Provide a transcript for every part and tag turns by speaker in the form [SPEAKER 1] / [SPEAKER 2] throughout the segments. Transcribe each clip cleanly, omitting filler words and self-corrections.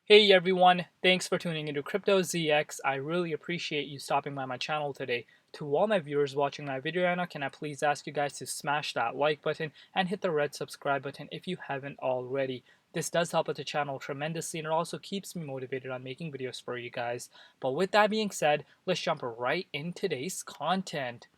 [SPEAKER 1] Hey everyone, thanks for tuning into Crypto ZX. I really appreciate you stopping by my channel today. To all my viewers watching my video right now, can I please ask you guys to smash that like button and hit the red subscribe button if you haven't already. This does help out the channel tremendously and it also keeps me motivated on making videos for you guys. But with that being said, let's jump right in today's content.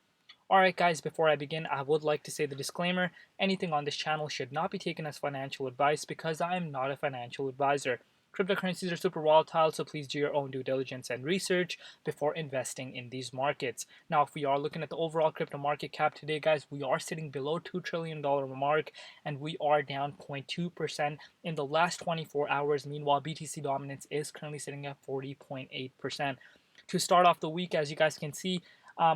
[SPEAKER 1] Alright guys, before I begin, I would like to say the disclaimer, anything on this channel should not be taken as financial advice because I am not a financial advisor. Cryptocurrencies are super volatile, so please do your own due diligence and research before investing in these markets. Now, if we are looking at the overall crypto market cap today, guys, we are sitting below $2 trillion mark and we are down 0.2% in the last 24 hours. Meanwhile, BTC dominance is currently sitting at 40.8%. To start off the week, as you guys can see,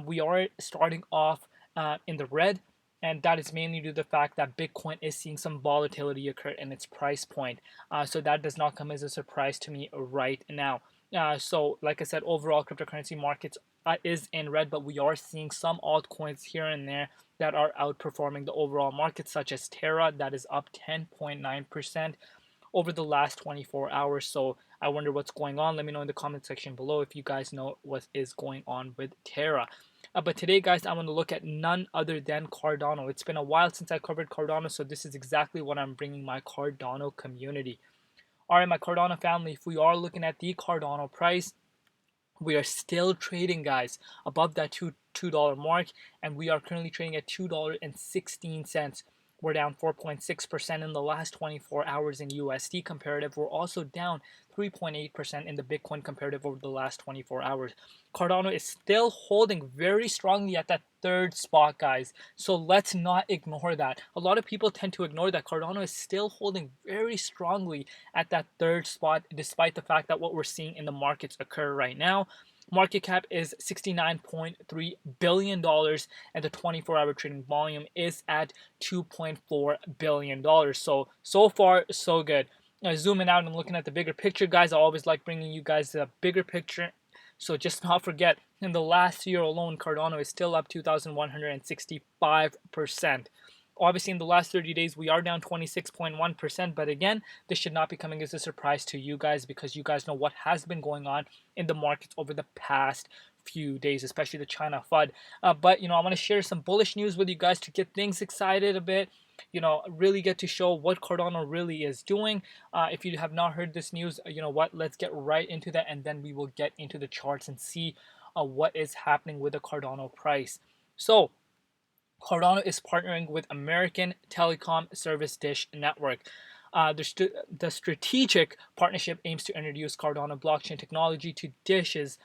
[SPEAKER 1] we are starting off in the red, and that is mainly due to the fact that Bitcoin is seeing some volatility occur in its price point. So that does not come as a surprise to me right now. So, like I said, overall cryptocurrency markets is in red, but we are seeing some altcoins here and there that are outperforming the overall market, such as Terra, that is up 10.9% over the last 24 hours. So I wonder what's going on. Let me know in the comment section below if you guys know what is going on with Terra. But today, guys, I want to look at none other than Cardano. It's been a while since I covered Cardano, so this is exactly what I'm bringing my Cardano community. All right, my Cardano family, if we are looking at the Cardano price, we are still trading, guys, above that $2 mark, and we are currently trading at $2.16. We're down 4.6% in the last 24 hours in USD comparative. We're also down 3.8% in the Bitcoin comparative over the last 24 hours. Cardano is still holding very strongly at that third spot, guys. So let's not ignore that. A lot of people tend to ignore that Cardano is still holding very strongly at that third spot, despite the fact that what we're seeing in the markets occur right now. Market cap is $69.3 billion and the 24-hour trading volume is at $2.4 billion. So far, so good. Zooming out and looking at the bigger picture, guys, I always like bringing you guys the bigger picture. So just not forget, in the last year alone, Cardano is still up 2,165%. Obviously, in the last 30 days, we are down 26.1%. But again, this should not be coming as a surprise to you guys because you guys know what has been going on in the markets over the past few days, especially the China FUD. But, I want to share some bullish news with you guys to get things excited a bit. Really get to show what Cardano really is doing. If you have not heard this news, let's get right into that, and then we will get into the charts and see what is happening with the Cardano price. So, Cardano is partnering with American Telecom Service Dish Network. The strategic partnership aims to introduce Cardano blockchain technology to Dish's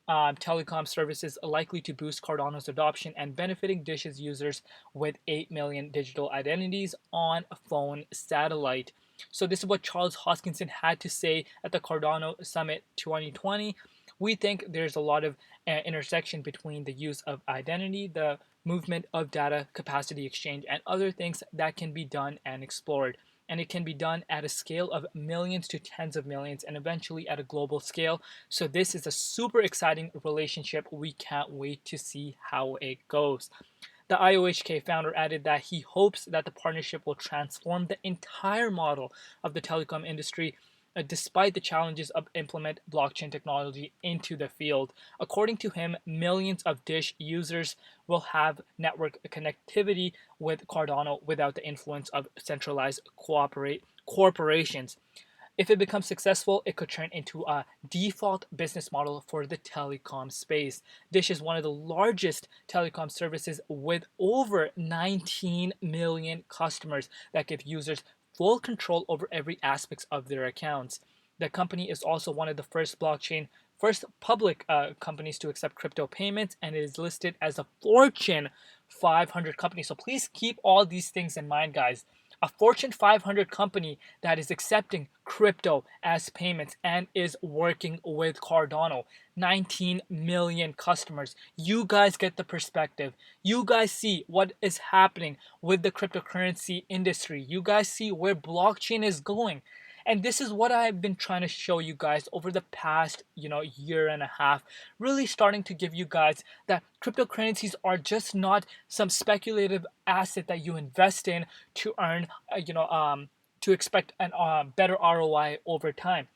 [SPEAKER 1] telecom services, likely to boost Cardano's adoption and benefiting Dish's users with 8 million digital identities on phone satellite. So this is what Charles Hoskinson had to say at the Cardano Summit 2020. We think there's a lot of intersection between the use of identity, the movement of data, capacity exchange, and other things that can be done and explored. And it can be done at a scale of millions to tens of millions and eventually at a global scale. So this is a super exciting relationship. We can't wait to see how it goes. The IOHK founder added that he hopes that the partnership will transform the entire model of the telecom industry despite the challenges of implement blockchain technology into the field. According to him, millions of Dish users will have network connectivity with Cardano without the influence of centralized corporations. If it becomes successful, it could turn into a default business model for the telecom space. Dish is one of the largest telecom services with over 19 million customers that give users full control over every aspect of their accounts. The company is also one of the first public companies to accept crypto payments, and it is listed as a Fortune 500 company. So please keep all these things in mind, guys. A Fortune 500 company that is accepting crypto as payments and is working with Cardano. 19 million customers. You guys get the perspective. You guys see what is happening with the cryptocurrency industry. You guys see where blockchain is going. And this is what I've been trying to show you guys over the past, year and a half, really starting to give you guys that cryptocurrencies are just not some speculative asset that you invest in to earn, to expect a better ROI over time.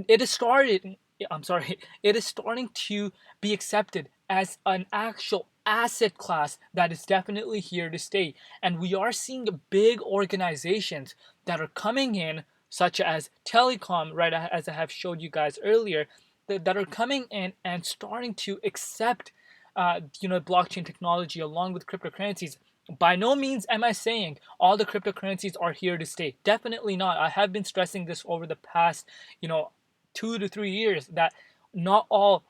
[SPEAKER 1] it is started I'm sorry, it is starting to be accepted as an actual asset class that is definitely here to stay. And we are seeing big organizations that are coming in, such as telecom, right, as I have showed you guys earlier, that are coming in and starting to accept blockchain technology along with cryptocurrencies. By no means am I saying all the cryptocurrencies are here to stay. Definitely not. I have been stressing this over the past, you know, 2 to 3 years that not all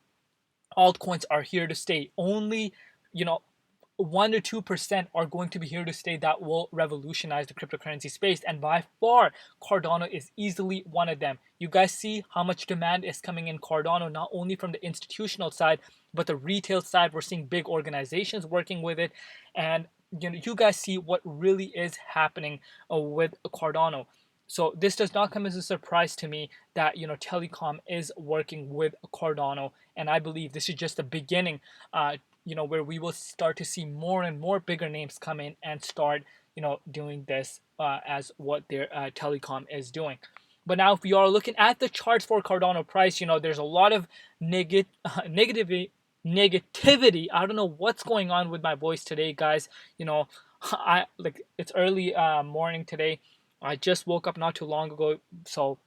[SPEAKER 1] altcoins are here to stay. Only, you know, 1 to 2% are going to be here to stay that will revolutionize the cryptocurrency space. And by far, Cardano is easily one of them. You guys see how much demand is coming in Cardano, not only from the institutional side, but the retail side. We're seeing big organizations working with it. And you guys see what really is happening with Cardano. So this does not come as a surprise to me that telecom is working with Cardano, and I believe this is just the beginning. Where we will start to see more and more bigger names come in and start doing this as what their telecom is doing. But now, if we are looking at the charts for Cardano price, there's a lot of negativity. Negativity. I don't know what's going on with my voice today, guys. I like it's early morning today. I just woke up not too long ago, so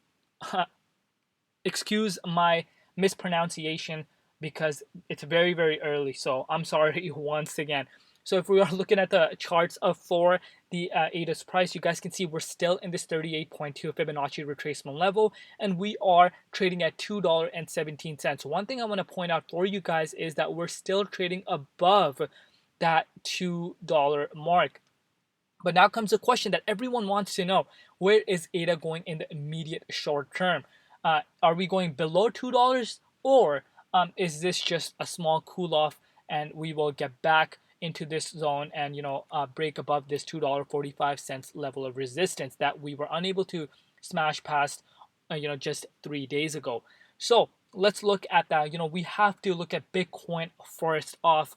[SPEAKER 1] excuse my mispronunciation because it's very, very early. So I'm sorry once again. So if we are looking at the charts of for the ADA's price, you guys can see we're still in this 38.2 Fibonacci retracement level, and we are trading at $2.17. One thing I want to point out for you guys is that we're still trading above that $2 mark. But now comes the question that everyone wants to know: where is ADA going in the immediate short term? Are we going below $2, or is this just a small cool off and we will get back into this zone and break above this $2.45 level of resistance that we were unable to smash past just 3 days ago? So let's look at that. We have to look at Bitcoin first off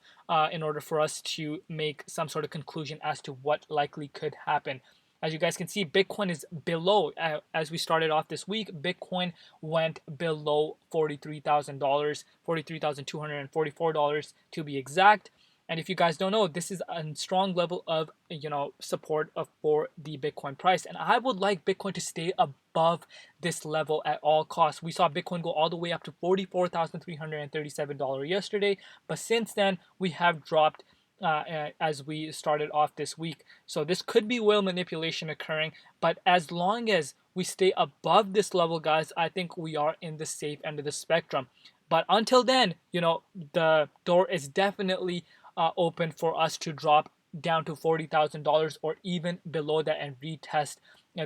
[SPEAKER 1] in order for us to make some sort of conclusion as to what likely could happen. As you guys can see, Bitcoin is below, as we started off this week, Bitcoin went below $43,000, $43,244 to be exact. And if you guys don't know, this is a strong level of support for the Bitcoin price, and I would like Bitcoin to stay above this level at all costs. We saw Bitcoin go all the way up to $44,337 yesterday, but since then we have dropped as we started off this week. So this could be whale manipulation occurring, but as long as we stay above this level, guys, I think we are in the safe end of the spectrum. But until then, the door is definitely open for us to drop down to $40,000 or even below that and retest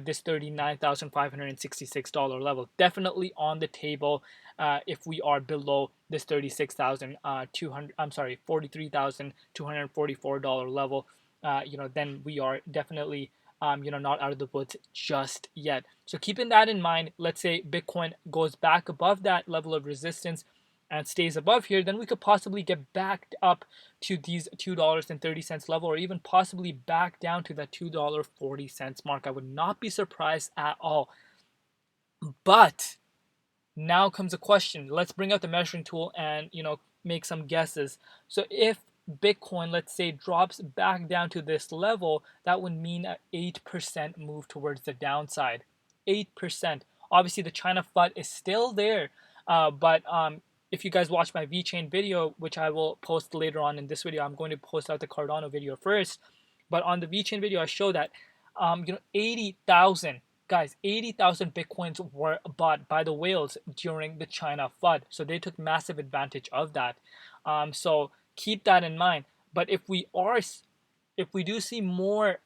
[SPEAKER 1] this $39,566 level. Definitely on the table if we are below this $43,244 level. Then we are definitely not out of the woods just yet. So keeping that in mind, let's say Bitcoin goes back above that level of resistance and stays above here, then we could possibly get back up to these $2.30 level, or even possibly back down to that $2.40 mark. I would not be surprised at all. But now comes a question. Let's bring out the measuring tool and make some guesses. So if Bitcoin, let's say, drops back down to this level, that would mean an 8% move towards the downside. 8%. Obviously, the China FUD is still there, but if you guys watch my VeChain video, which I will post later on in this video, I'm going to post out the Cardano video first. But on the VeChain video, I show that 80,000 guys, 80,000 Bitcoins were bought by the whales during the China FUD. So they took massive advantage of that. So keep that in mind. But if we do see more,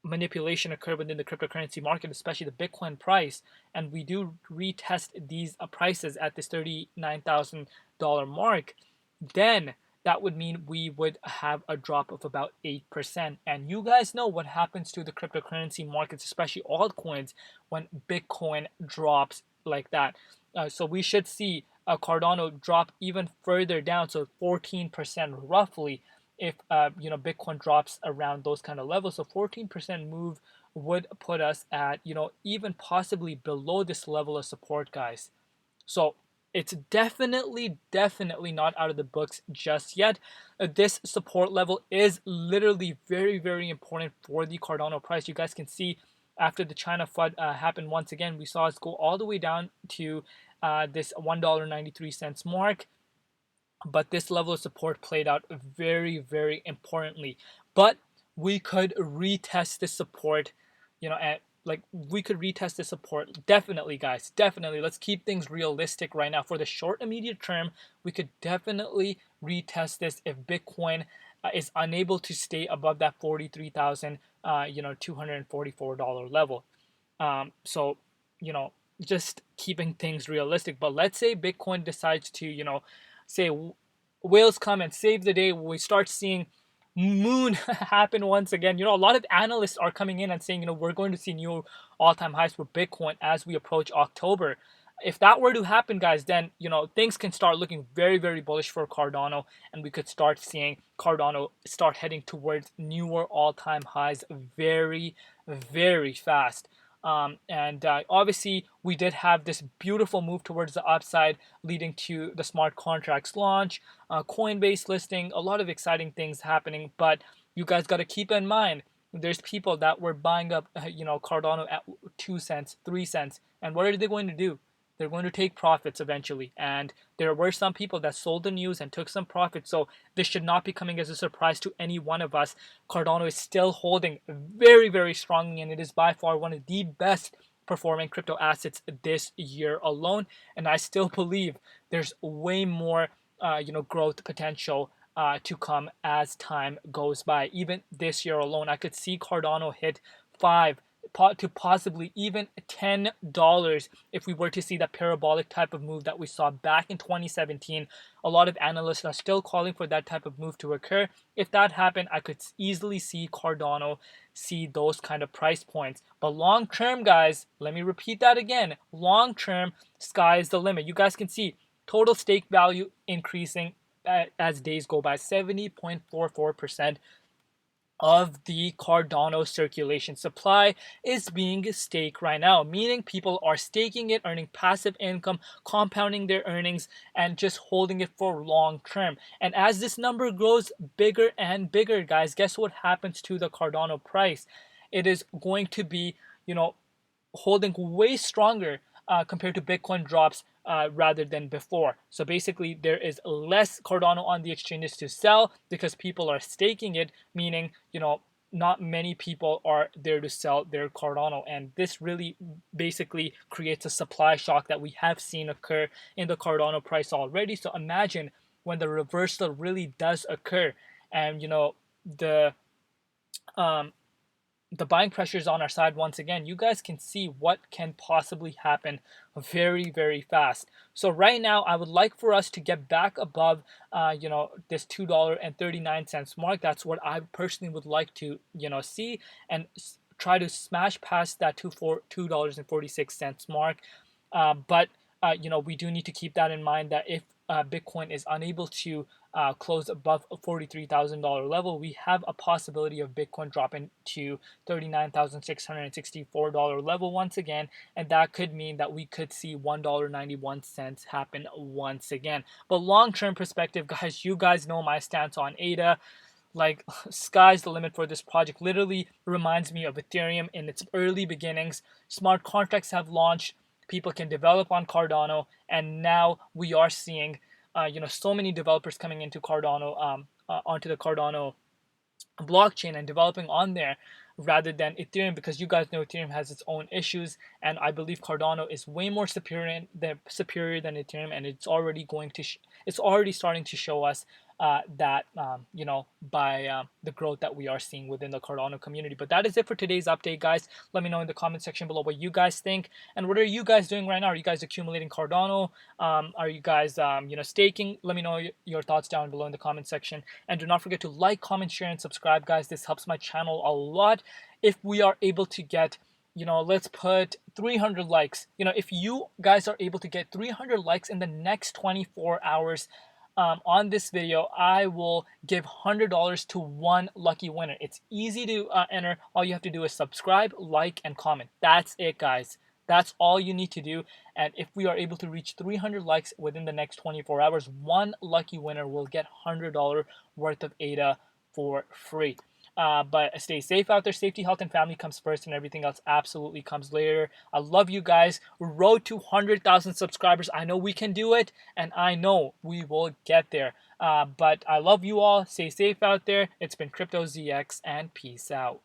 [SPEAKER 1] manipulation occur within the cryptocurrency market, especially the Bitcoin price, and we do retest these prices at this $39,000 mark, then that would mean we would have a drop of about 8%. And you guys know what happens to the cryptocurrency markets, especially altcoins, when Bitcoin drops like that. So we should see a Cardano drop even further down, so 14% roughly, if Bitcoin drops around those kind of levels. So 14% move would put us at, even possibly below this level of support, guys. So it's definitely not out of the books just yet. This support level is literally very important for the Cardano price. You guys can see after the China FUD happened once again, we saw us go all the way down to this $1.93 mark. But this level of support played out very importantly. But we could retest this support, at like we could retest the support. Definitely, guys, definitely. Let's keep things realistic right now. For the short immediate term, we could definitely retest this if Bitcoin is unable to stay above that 43,000 $244 level. So just keeping things realistic. But let's say Bitcoin decides to say whales come and save the day. We start seeing moon happen once again. A lot of analysts are coming in and saying, we're going to see new all-time highs for Bitcoin as we approach October. If that were to happen, guys, then things can start looking very bullish for Cardano, and we could start seeing Cardano start heading towards newer all-time highs very fast. And obviously, we did have this beautiful move towards the upside, leading to the smart contracts launch, Coinbase listing, a lot of exciting things happening. But you guys got to keep in mind, there's people that were buying up, Cardano at 2 cents, 3 cents, and what are they going to do? They're going to take profits eventually. And there were some people that sold the news and took some profits. So this should not be coming as a surprise to any one of us. Cardano is still holding very strongly, and it is by far one of the best performing crypto assets this year alone. And I still believe there's way more growth potential to come as time goes by. Even this year alone, I could see Cardano hit 5 to possibly even $10 if we were to see that parabolic type of move that we saw back in 2017. A lot of analysts are still calling for that type of move to occur. If that happened, I could easily see Cardano see those kind of price points. But long term, guys, let me repeat that again. Long term, sky is the limit. You guys can see total stake value increasing as days go by, 70.44% of the Cardano circulation supply is being staked right now, meaning people are staking it, earning passive income, compounding their earnings, and just holding it for long term. And as this number grows bigger and bigger, guys, guess what happens to the Cardano price? It is going to be, holding way stronger compared to Bitcoin drops rather than before. So basically, there is less Cardano on the exchanges to sell because people are staking it, meaning, not many people are there to sell their Cardano. And this really basically creates a supply shock that we have seen occur in the Cardano price already. So imagine when the reversal really does occur and, the buying pressure is on our side once again. You guys can see what can possibly happen very fast. So right now, I would like for us to get back above, this $2.39 mark. That's what I personally would like to, see, and try to smash past that $2.46 mark. But we do need to keep that in mind that if Bitcoin is unable to close above a $43,000 level, we have a possibility of Bitcoin dropping to $39,664 level once again, and that could mean that we could see $1.91 happen once again. But long-term perspective, guys, you guys know my stance on ADA. Like, sky's the limit for this project. Literally reminds me of Ethereum in its early beginnings. Smart contracts have launched. People can develop on Cardano, and now we are seeing, so many developers coming into Cardano, onto the Cardano blockchain and developing on there rather than Ethereum, because you guys know Ethereum has its own issues, and I believe Cardano is way more superior than Ethereum, and it's already it's already starting to show us that by the growth that we are seeing within the Cardano community. But that is it for today's update, guys. Let me know in the comment section below what you guys think, and what are you guys doing right now? Are you guys accumulating Cardano? Are you guys staking? Let me know your thoughts down below in the comment section, and do not forget to like, comment, share, and subscribe, guys. This helps my channel a lot. If we are able to get, let's put 300 likes. If you guys are able to get 300 likes in the next 24 hours, on this video, I will give $100 to one lucky winner. It's easy to enter. All you have to do is subscribe, like, and comment. That's it, guys. That's all you need to do. And if we are able to reach 300 likes within the next 24 hours, one lucky winner will get $100 worth of ADA for free. But stay safe out there. Safety, health, and family comes first, and everything else absolutely comes later. I love you guys. Road to 100,000 subscribers. I know we can do it, and I know we will get there. But I love you all. Stay safe out there. It's been Crypto ZX, and peace out.